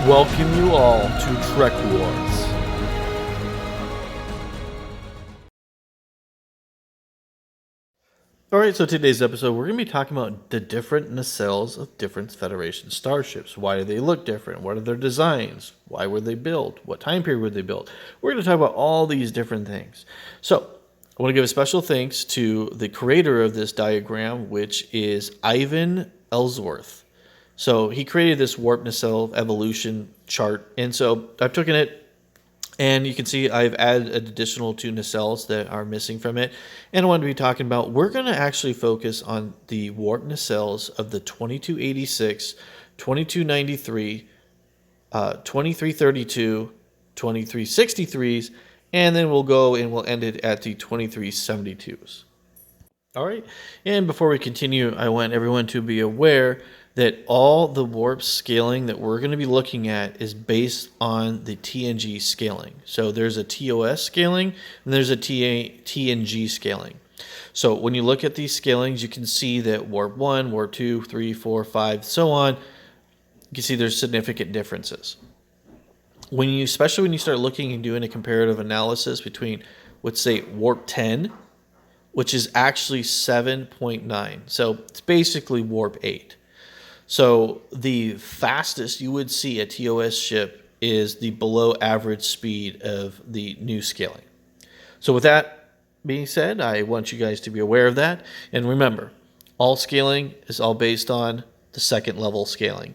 welcome you all to Trek Wars. Alright, so today's episode, we're going to be talking about the different nacelles of different Federation starships. Why do they look different? What are their designs? Why were they built? What time period were they built? We're going to talk about all these different things. So, I want to give a special thanks to the creator of this diagram, which is Ivan Ellsworth. So he created this warp nacelle evolution chart, and so I've taken it, and you can see I've added an additional 2 nacelles that are missing from it. And I want to be talking about, we're going to actually focus on the warp nacelles of the 2286, 2293, 2332, 2363s, and then we'll go and we'll end it at the 2372s. All right, and before we continue, I want everyone to be aware that all the warp scaling that we're going to be looking at is based on the TNG scaling. So there's a TOS scaling and there's a TNG scaling. So when you look at these scalings, you can see that warp 1, warp 2, 3, 4, 5, so on, you can see there's significant differences. Especially when you start looking and doing a comparative analysis between, let's say, warp 10, which is actually 7.9. So it's basically warp 8. So the fastest you would see a TOS ship is the below average speed of the new scaling. So with that being said, I want you guys to be aware of that. And remember, all scaling is all based on the second level scaling.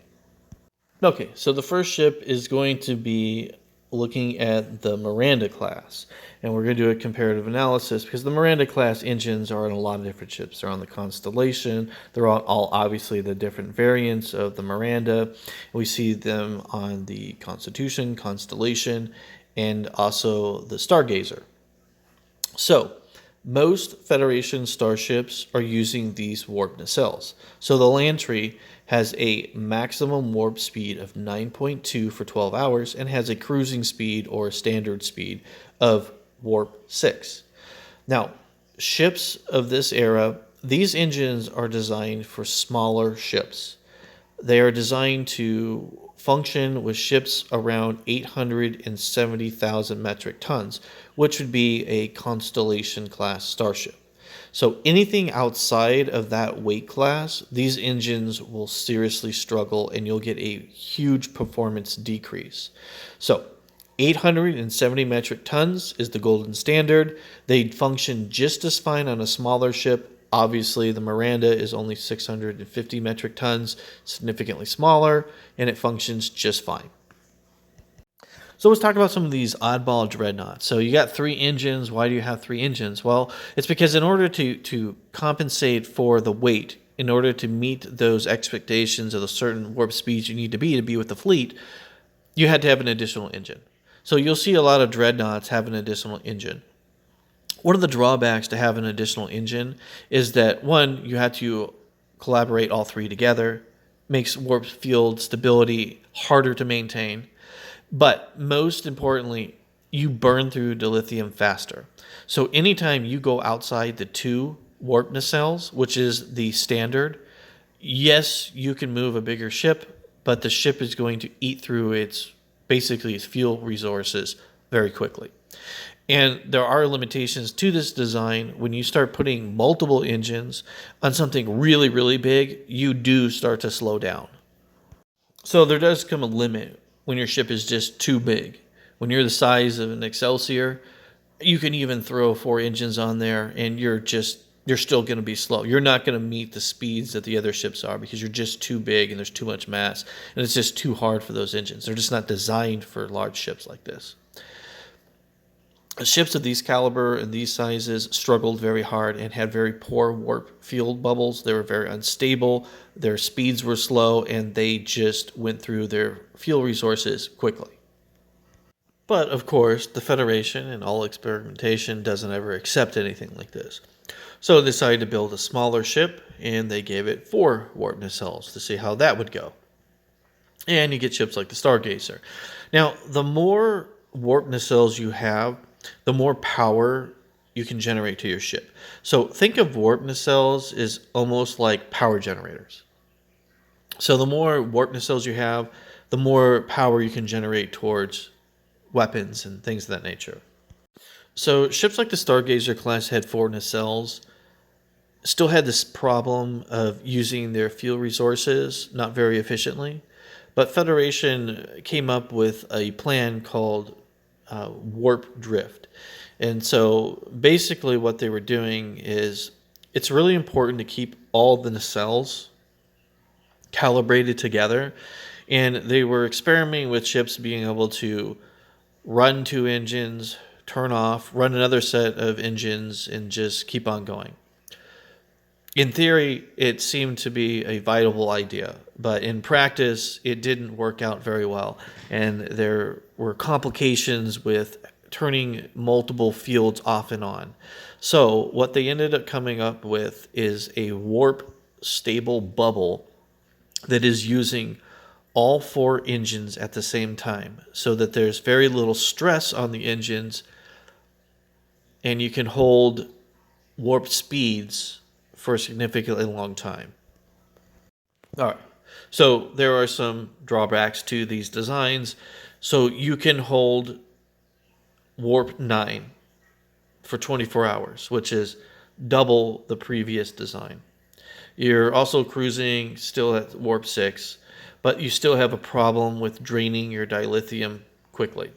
Okay, so the first ship is going to be looking at the Miranda class. And we're going to do a comparative analysis because the Miranda class engines are on a lot of different ships. They're on the Constellation. They're on all obviously the different variants of the Miranda. We see them on the Constitution, Constellation, and also the Stargazer. So most Federation starships are using these warp nacelles. So the Lantree has a maximum warp speed of 9.2 for 12 hours and has a cruising speed or standard speed of warp 6. Now, ships of this era, these engines are designed for smaller ships. They are designed to function with ships around 870,000 metric tons, which would be a Constellation class starship. So anything outside of that weight class, these engines will seriously struggle and you'll get a huge performance decrease. So 870 metric tons is the golden standard. They function just as fine on a smaller ship. Obviously, the Miranda is only 650 metric tons, significantly smaller, and it functions just fine. So let's talk about some of these oddball dreadnoughts. So you got 3 engines. Why do you have 3 engines? Well, it's because in order to compensate for the weight, in order to meet those expectations of the certain warp speeds you need to be with the fleet, you had to have an additional engine. So you'll see a lot of dreadnoughts have an additional engine. One of the drawbacks to have an additional engine is that, one, you have to collaborate all 3 together, makes warp field stability harder to maintain. But most importantly, you burn through dilithium faster. So anytime you go outside the 2 warp nacelles, which is the standard, yes, you can move a bigger ship, but the ship is going to eat through its fuel resources very quickly. And there are limitations to this design. When you start putting multiple engines on something really, really big, you do start to slow down. So there does come a limit when your ship is just too big. When you're the size of an Excelsior, you can even throw 4 engines on there and you're still going to be slow. You're not going to meet the speeds that the other ships are because you're just too big and there's too much mass. And it's just too hard for those engines. They're just not designed for large ships like this. Ships of these caliber and these sizes struggled very hard and had very poor warp field bubbles. They were very unstable. Their speeds were slow, and they just went through their fuel resources quickly. But, of course, the Federation and all experimentation doesn't ever accept anything like this. So they decided to build a smaller ship, and they gave it 4 warp nacelles to see how that would go. And you get ships like the Stargazer. Now, the more warp nacelles you have, the more power you can generate to your ship. So think of warp nacelles as almost like power generators. So the more warp nacelles you have, the more power you can generate towards weapons and things of that nature. So ships like the Stargazer class had 4 nacelles, still had this problem of using their fuel resources not very efficiently. But Federation came up with a plan called warp drift. And so basically what they were doing is it's really important to keep all the nacelles calibrated together. And they were experimenting with ships being able to run 2 engines, turn off, run another set of engines, and just keep on going. In theory, it seemed to be a viable idea, but in practice, it didn't work out very well. And there were complications with turning multiple fields off and on. So what they ended up coming up with is a warp stable bubble that is using all 4 engines at the same time, so that there's very little stress on the engines, and you can hold warp speeds for a significantly long time. All right, so there are some drawbacks to these designs. So you can hold warp 9 for 24 hours, which is double the previous design. You're also cruising still at warp 6, but you still have a problem with draining your dilithium quickly.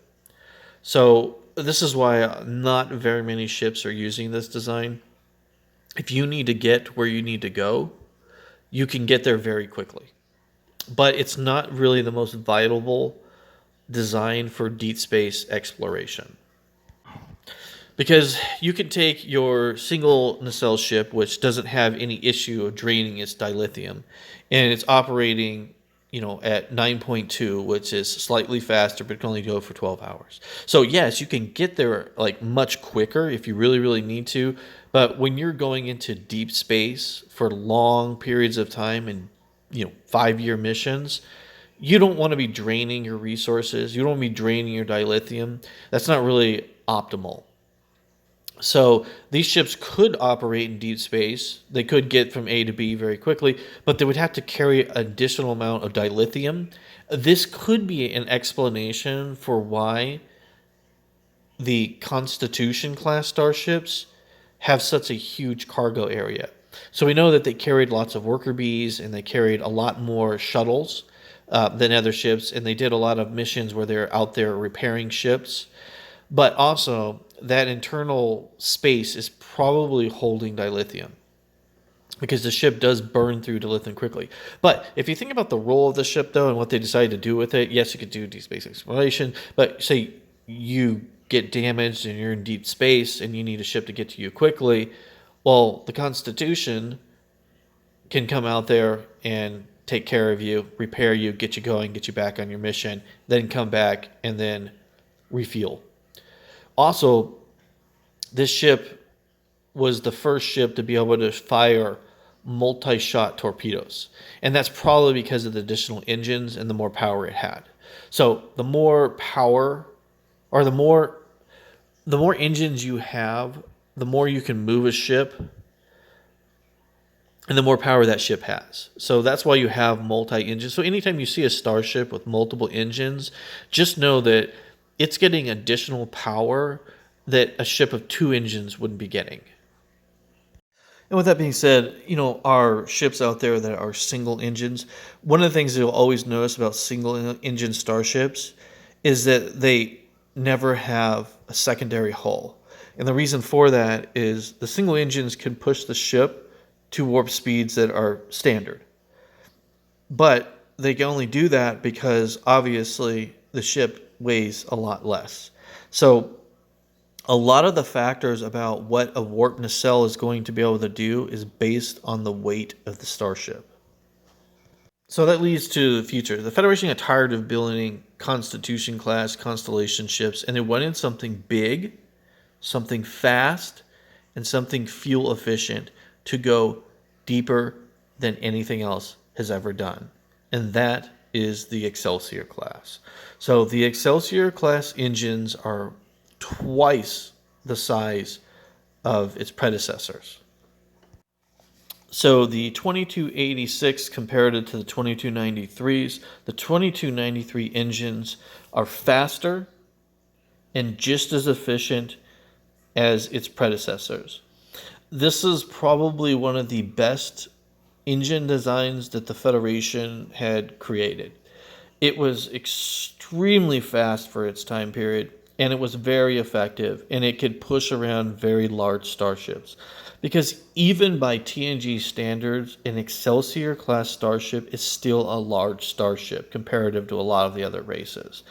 So this is why not very many ships are using this design. If you need to get where you need to go, you can get there very quickly. But it's not really the most viable design for deep space exploration. Because you can take your single nacelle ship, which doesn't have any issue of draining its dilithium, and it's operating, at 9.2, which is slightly faster, but it can only go for 12 hours. So yes, you can get there like much quicker if you really, really need to. But when you're going into deep space for long periods of time and 5-year missions, you don't want to be draining your resources. You don't want to be draining your dilithium. That's not really optimal. So these ships could operate in deep space. They could get from A to B very quickly, but they would have to carry an additional amount of dilithium. This could be an explanation for why the Constitution class starships have such a huge cargo area. So we know that they carried lots of worker bees, and they carried a lot more shuttles than other ships, and they did a lot of missions where they're out there repairing ships. But also, that internal space is probably holding dilithium, because the ship does burn through dilithium quickly. But if you think about the role of the ship, though, and what they decided to do with it, yes, you could do deep space exploration, but say you get damaged and you're in deep space and you need a ship to get to you quickly, well, the Constitution can come out there and take care of you, repair you, get you going, get you back on your mission, then come back and then refuel. Also, this ship was the first ship to be able to fire multi-shot torpedoes. And that's probably because of the additional engines and the more power it had. So the more power, or the more engines you have, the more you can move a ship, and the more power that ship has. So that's why you have multi-engines. So anytime you see a starship with multiple engines, just know that it's getting additional power that a ship of 2 engines wouldn't be getting. And with that being said, our ships out there that are single engines, one of the things you'll always notice about single engine starships is that they never have a secondary hull. And the reason for that is the single engines can push the ship to warp speeds that are standard. But they can only do that because obviously the ship weighs a lot less. So a lot of the factors about what a warp nacelle is going to be able to do is based on the weight of the starship. So that leads to the future. The Federation got tired of building Constitution class Constellation ships, and they wanted something big, something fast, and something fuel efficient to go deeper than anything else has ever done. And that is the Excelsior class. So the Excelsior class engines are twice the size of its predecessors. So the 2286 compared to the 2293s, the 2293 engines are faster and just as efficient as its predecessors. This is probably one of the best engine designs that the Federation had created. It was extremely fast for its time period, and it was very effective, and it could push around very large starships. Because even by TNG standards, an Excelsior class starship is still a large starship comparative to a lot of the other races.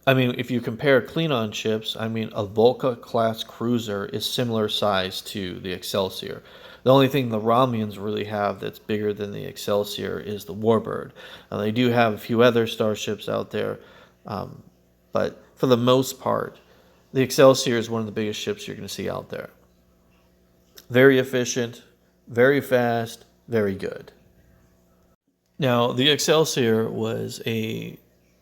I mean, if you compare Klingon ships, I mean, a Volca class cruiser is similar size to the Excelsior. The only thing the Romulans really have that's bigger than the Excelsior is the Warbird. They do have a few other starships out there, but for the most part, the Excelsior is one of the biggest ships you're going to see out there. Very efficient, very fast, very good. Now, the Excelsior was a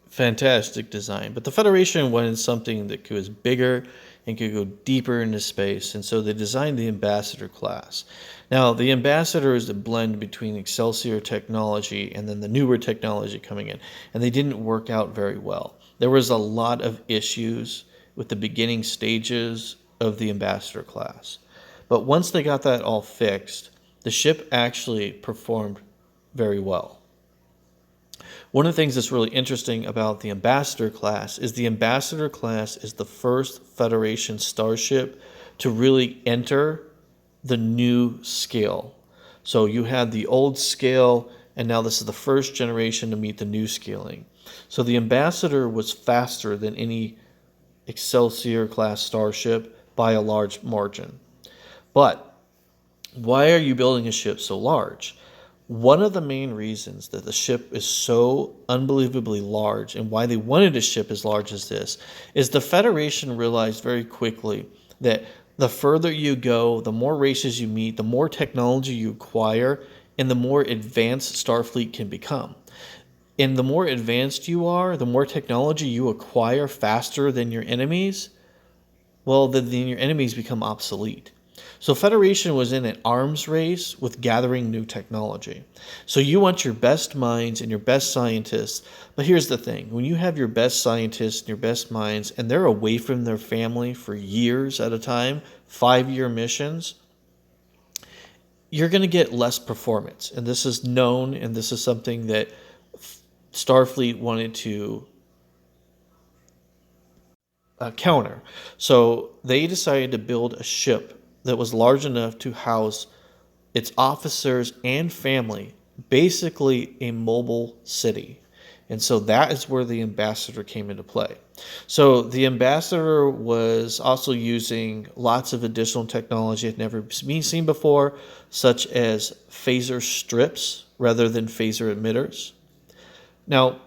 fantastic design, but the Federation wanted something that was bigger and could go deeper into space, and so they designed the Ambassador class. Now, the Ambassador is a blend between Excelsior technology and then the newer technology coming in, and they didn't work out very well. There was a lot of issues with the beginning stages of the Ambassador class, but once they got that all fixed, the ship actually performed very well. One of the things that's really interesting about the Ambassador class is the Ambassador class is the first Federation starship to really enter the new scale. So you had the old scale, and now this is the first generation to meet the new scaling. So the Ambassador was faster than any Excelsior class starship by a large margin. But why are you building a ship so large? One of the main reasons that the ship is so unbelievably large and why they wanted a ship as large as this is the Federation realized very quickly that the further you go, the more races you meet, the more technology you acquire, and the more advanced Starfleet can become. And the more advanced you are, the more technology you acquire faster than your enemies, well, then your enemies become obsolete. So Federation was in an arms race with gathering new technology. So you want your best minds and your best scientists. But here's the thing. When you have your best scientists and your best minds and they're away from their family for years at a time, 5-year missions, you're going to get less performance. And this is known, and this is something that Starfleet wanted to counter. So they decided to build a ship that was large enough to house its officers and family, basically a mobile city. And so that is where the Ambassador came into play. So the Ambassador was also using lots of additional technology it had never been seen before, such as phaser strips rather than phaser emitters. Now,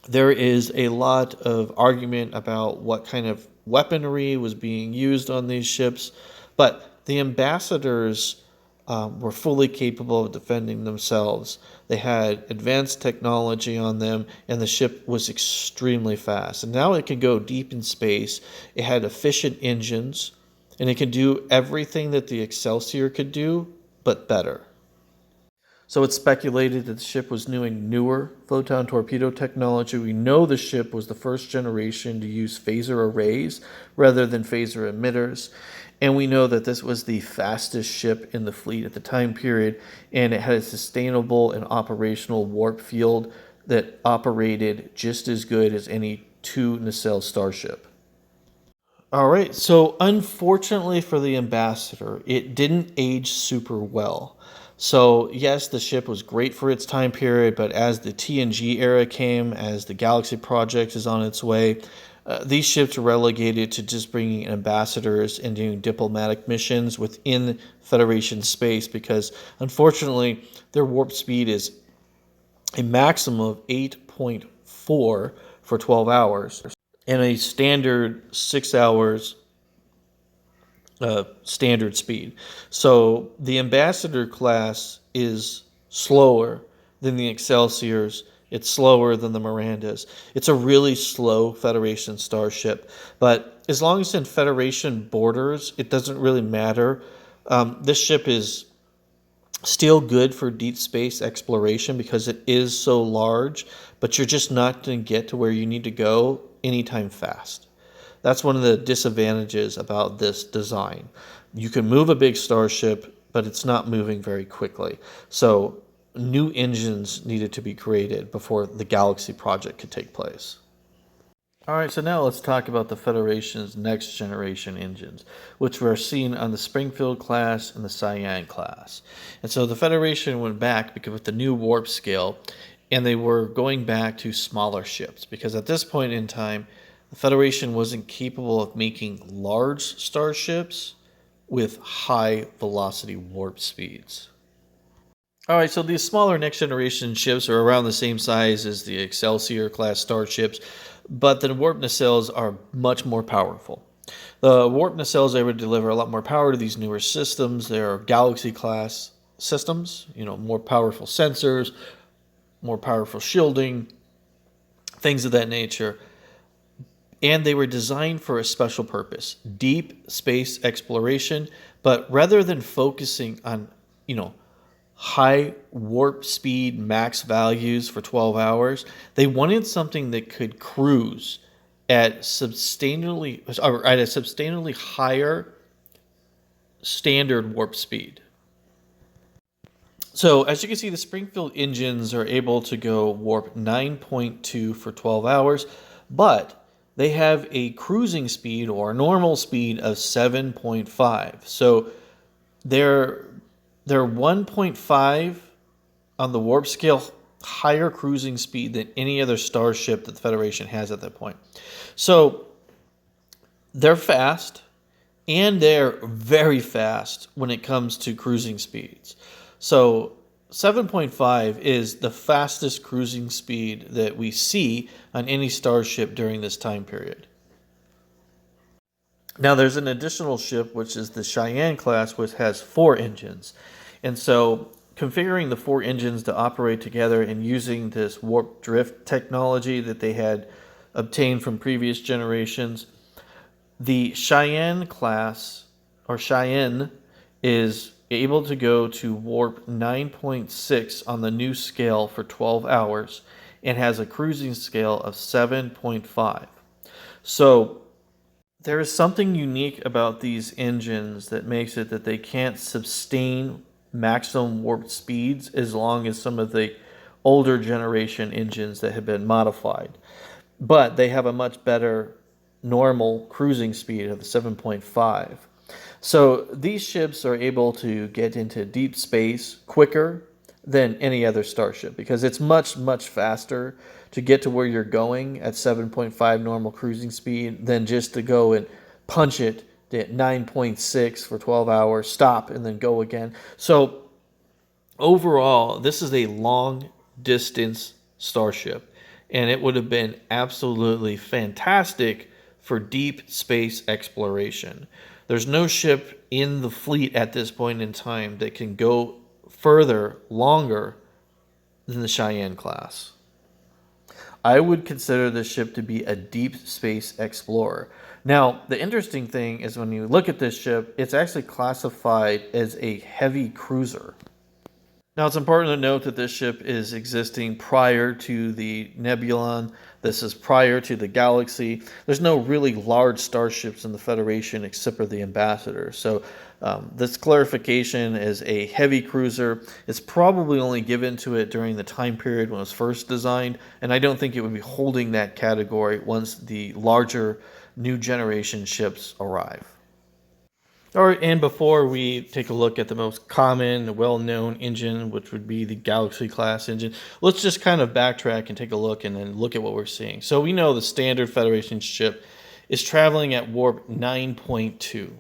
there is a lot of argument about what kind of weaponry was being used on these ships, but the Ambassadors were fully capable of defending themselves. They had advanced technology on them, and the ship was extremely fast. And now it can go deep in space. It had efficient engines, and it could do everything that the Excelsior could do, but better. So it's speculated that the ship was using newer photon torpedo technology. We know the ship was the first generation to use phaser arrays rather than phaser emitters. And we know that this was the fastest ship in the fleet at the time period, and it had a sustainable and operational warp field that operated just as good as any 2 Nacelle starship. All right, so unfortunately for the Ambassador, it didn't age super well. So yes, the ship was great for its time period, but as the TNG era came, as the Galaxy Project is on its way, these ships are relegated to just bringing ambassadors and doing diplomatic missions within Federation space because, unfortunately, their warp speed is a maximum of 8.4 for 12 hours and a standard 6 hours standard speed. So the Ambassador class is slower than the Excelsiors. It's slower than the Mirandas. It's a really slow Federation starship. But as long as it's in Federation borders, it doesn't really matter This ship is still good for deep space exploration because it is so large, but you're just not going to get to where you need to go anytime fast. That's one of the disadvantages about this design. You can move a big starship, but it's not moving very quickly. So new engines needed to be created before the Galaxy project could take place. All right, so now let's talk about the Federation's next generation engines, which were seen on the Springfield class and the Cheyenne class. And so the Federation went back because with the new warp scale, and they were going back to smaller ships because at this point in time, the Federation wasn't capable of making large starships with high velocity warp speeds. All right, so these smaller next generation ships are around the same size as the Excelsior class starships, but the warp nacelles are much more powerful. The warp nacelles are able to deliver a lot more power to these newer systems. They're Galaxy class systems, more powerful sensors, more powerful shielding, things of that nature. And they were designed for a special purpose, deep space exploration. But rather than focusing on, high warp speed max values for 12 hours, they wanted something that could cruise at a substantially higher standard warp speed. So as you can see, the Springfield engines are able to go warp 9.2 for 12 hours, but they have a cruising speed or normal speed of 7.5. So they're 1.5 on the warp scale higher cruising speed than any other starship that the Federation has at that point. So they're fast, and they're very fast when it comes to cruising speeds. So 7.5 is the fastest cruising speed that we see on any starship during this time period. Now there's an additional ship, which is the Cheyenne class, which has 4 engines. And so configuring the 4 engines to operate together and using this warp drift technology that they had obtained from previous generations, the Cheyenne class, or Cheyenne, is able to go to warp 9.6 on the new scale for 12 hours and has a cruising scale of 7.5. So there is something unique about these engines that makes it that they can't sustain maximum warp speeds as long as some of the older generation engines that have been modified. But they have a much better normal cruising speed of 7.5. So these ships are able to get into deep space quicker than any other starship because it's much, much faster to get to where you're going at 7.5 normal cruising speed than just to go and punch it at 9.6 for 12 hours, stop, and then go again. So overall, this is a long distance starship, and it would have been absolutely fantastic for deep space exploration. There's no ship in the fleet at this point in time that can go further, longer than the Cheyenne class. I would consider this ship to be a deep space explorer. Now, the interesting thing is when you look at this ship, it's actually classified as a heavy cruiser. Now, it's important to note that this ship is existing prior to the Nebula. This is prior to the Galaxy. There's no really large starships in the Federation except for the Ambassador. So this clarification is a heavy cruiser. It's probably only given to it during the time period when it was first designed, and I don't think it would be holding that category once the larger new generation ships arrive. All right, and before we take a look at the most common, well-known engine, which would be the Galaxy class engine, let's just kind of backtrack and take a look and then look at what we're seeing. So we know the standard Federation ship is traveling at warp 9.2,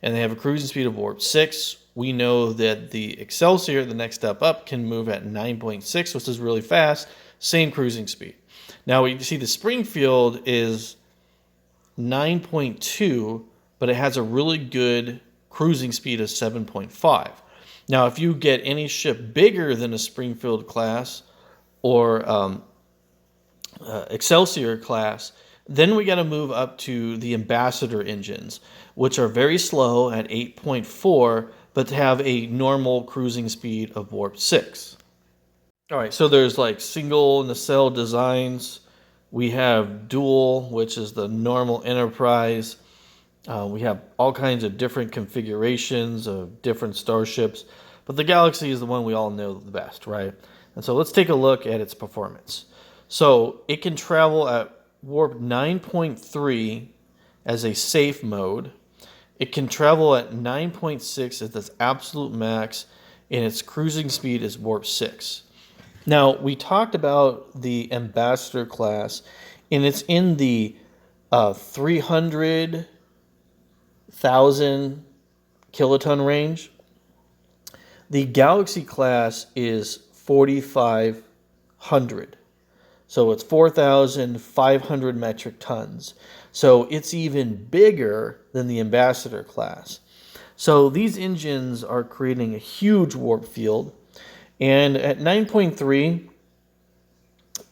and they have a cruising speed of warp 6. We know that the Excelsior, the next step up, can move at 9.6, which is really fast, same cruising speed. Now we see the Springfield is 9.2, but it has a really good cruising speed of 7.5. Now, if you get any ship bigger than a Springfield class or Excelsior class, then we got to move up to the Ambassador engines, which are very slow at 8.4, but to have a normal cruising speed of warp 6. All right, so there's like single nacelle designs. We have dual, which is the normal Enterprise. We have all kinds of different configurations of different starships, but the Galaxy is the one we all know the best, right? And so let's take a look at its performance. So it can travel at warp 9.3 as a safe mode. It can travel at 9.6 at its absolute max, and its cruising speed is warp 6. Now, we talked about the Ambassador class, and it's in the 300,000 kiloton range. The Galaxy class is 4,500. So it's 4,500 metric tons. So it's even bigger than the Ambassador class. So these engines are creating a huge warp field. And at 9.3,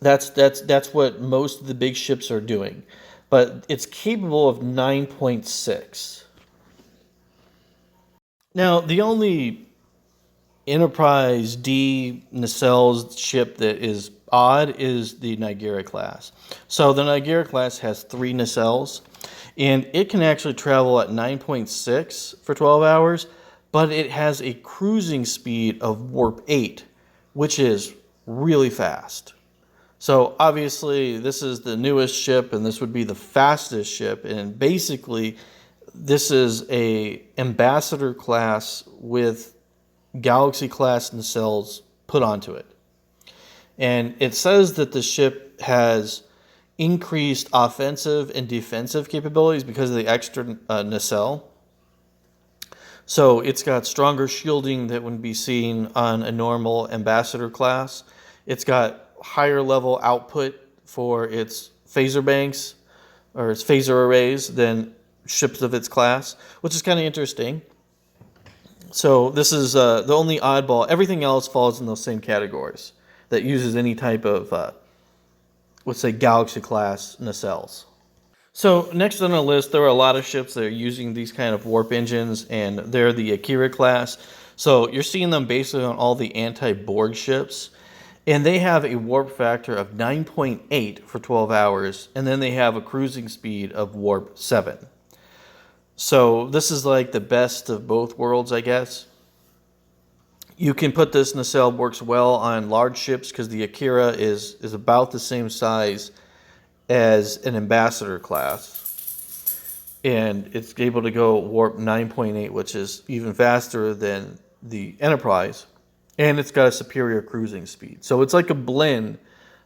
that's what most of the big ships are doing. But it's capable of 9.6. Now, the only Enterprise D nacelles ship that is odd is the Niagara class. So the Niagara class has 3 nacelles, and it can actually travel at 9.6 for 12 hours, but it has a cruising speed of warp 8, which is really fast. So obviously this is the newest ship, and this would be the fastest ship, and basically this is a Ambassador class with Galaxy class nacelles put onto it. And it says that the ship has increased offensive and defensive capabilities because of the extra nacelle. So it's got stronger shielding that would be seen on a normal Ambassador class. It's got higher level output for its phaser banks or its phaser arrays than ships of its class, which is kind of interesting. So this is the only oddball. Everything else falls in those same categories that uses any type of, let's say, Galaxy class nacelles. So next on the list, there are a lot of ships that are using these kind of warp engines, and they're the Akira class. So you're seeing them basically on all the anti-Borg ships, and they have a warp factor of 9.8 for 12 hours, and then they have a cruising speed of warp 7. So this is like the best of both worlds, I guess. You can put this nacelle, works well on large ships because the Akira is about the same size as an Ambassador class. And it's able to go warp 9.8, which is even faster than the Enterprise. And it's got a superior cruising speed. So it's like a blend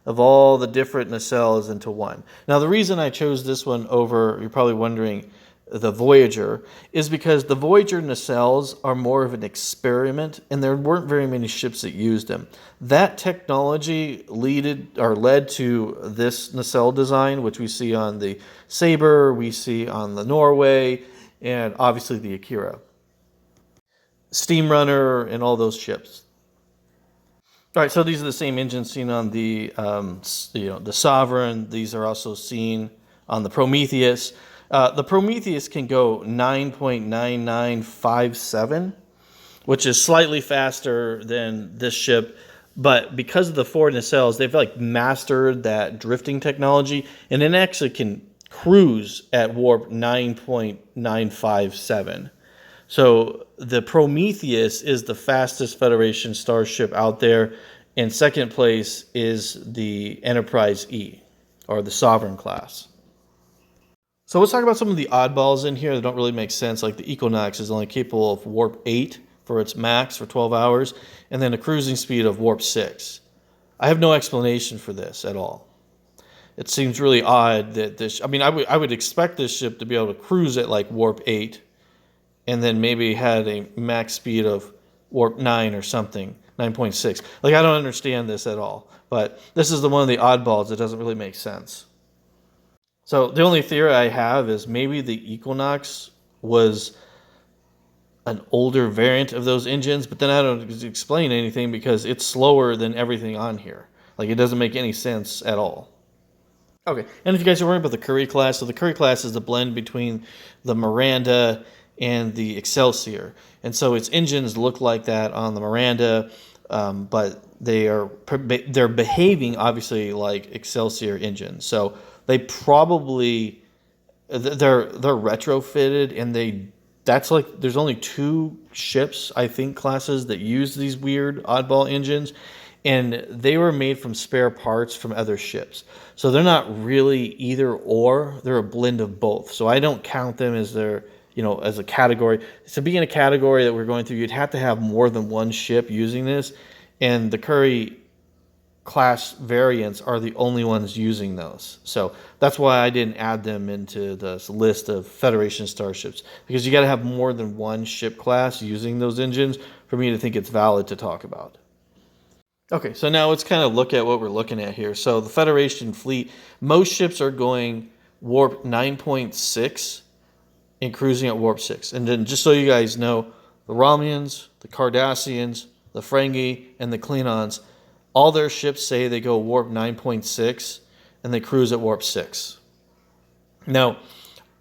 of all the different nacelles into one. Now the reason I chose this one over, you're probably wondering, the Voyager, is because the Voyager nacelles are more of an experiment, and there weren't very many ships that used them. That technology led to this nacelle design, which we see on the Saber, we see on the Norway, and obviously the Akira, Steam Runner, and all those ships. All right, so these are the same engines seen on the the Sovereign. These are also seen on the Prometheus. The Prometheus can go 9.9957, which is slightly faster than this ship, but because of the 4 nacelles, they've like mastered that drifting technology, and it actually can cruise at warp 9.957. So the Prometheus is the fastest Federation starship out there, and second place is the Enterprise E, or the Sovereign class. So let's talk about some of the oddballs in here that don't really make sense, like the Equinox is only capable of warp 8 for its max for 12 hours, and then a cruising speed of warp 6. I have no explanation for this at all. It seems really odd that this, I would expect this ship to be able to cruise at like warp 8, and then maybe had a max speed of warp 9 or something, 9.6. Like, I don't understand this at all, but this is one of the oddballs that doesn't really make sense. So the only theory I have is maybe the Equinox was an older variant of those engines, but then I don't explain anything because it's slower than everything on here. Like, it doesn't make any sense at all. Okay, and if you guys are worried about the Curry class, so the Curry class is a blend between the Miranda and the Excelsior. And so its engines look like that on the Miranda, but they're behaving obviously like Excelsior engines. So they probably they're retrofitted, and that's like there's only 2 ships, I think, classes that use these weird oddball engines, and they were made from spare parts from other ships. So they're not really either or, they're a blend of both. So I don't count them as as a category. To be in a category that we're going through, you'd have to have more than one ship using this, and the Curry class variants are the only ones using those. So that's why I didn't add them into this list of Federation starships, because you got to have more than one ship class using those engines for me to think it's valid to talk about. Okay, so now let's kind of look at what we're looking at here. So the Federation fleet, most ships are going warp 9.6 and cruising at warp 6. And then just so you guys know, the Romulans, the Cardassians, the Ferengi, and the Klingons, all their ships say they go warp 9.6 and they cruise at warp 6. Now,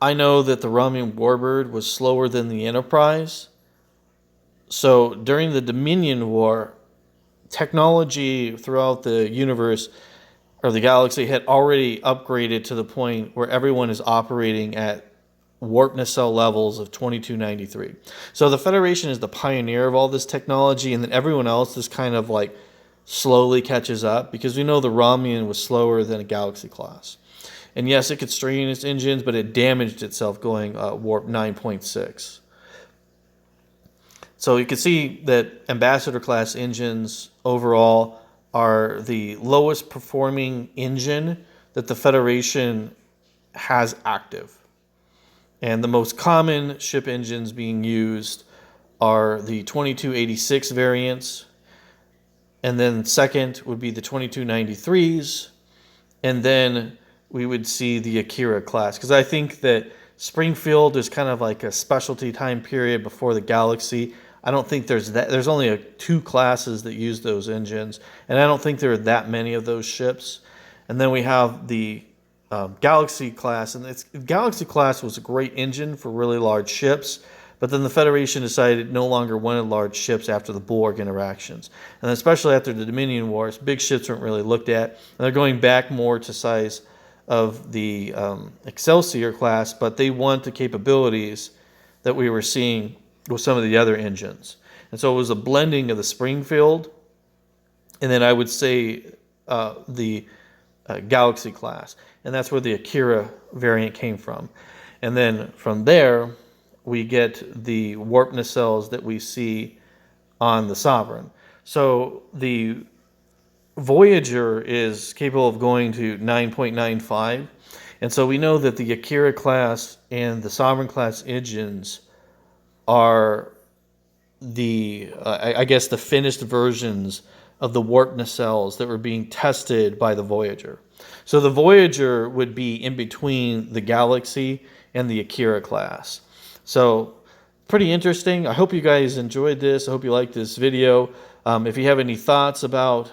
I know that the Romulan Warbird was slower than the Enterprise. So during the Dominion War, technology throughout the universe or the galaxy had already upgraded to the point where everyone is operating at warp nacelle levels of 2293. So the Federation is the pioneer of all this technology, and then everyone else is kind of like slowly catches up, because we know the Romulan was slower than a Galaxy class. And yes, it could strain its engines, but it damaged itself going warp 9.6. So you can see that Ambassador class engines overall are the lowest performing engine that the Federation has active. And the most common ship engines being used are the 2286 variants, and then second would be the 2293s, and then we would see the Akira class, because I think that Springfield is kind of like a specialty time period before the Galaxy. I don't think there's only 2 classes that use those engines, and I don't think there are that many of those ships. And then we have the Galaxy class, and Galaxy class was a great engine for really large ships, but then the Federation decided it no longer wanted large ships after the Borg interactions. And especially after the Dominion Wars, big ships weren't really looked at. And they're going back more to size of the Excelsior class, but they want the capabilities that we were seeing with some of the other engines. And so it was a blending of the Springfield, and then I would say the Galaxy class. And that's where the Akira variant came from. And then from there, we get the warp nacelles that we see on the Sovereign. So the Voyager is capable of going to 9.95. And so we know that the Akira class and the Sovereign class engines are the, I guess, the finished versions of the warp nacelles that were being tested by the Voyager. So the Voyager would be in between the Galaxy and the Akira class. So pretty interesting. I hope you guys enjoyed this. I hope you liked this video. If you have any thoughts about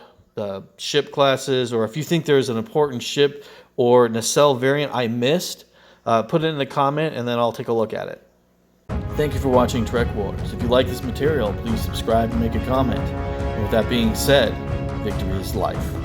ship classes, or if you think there's an important ship or nacelle variant I missed, put it in the comment and then I'll take a look at it. Thank you for watching Trek Wars. If you like this material, please subscribe and make a comment. And with that being said, victory is life.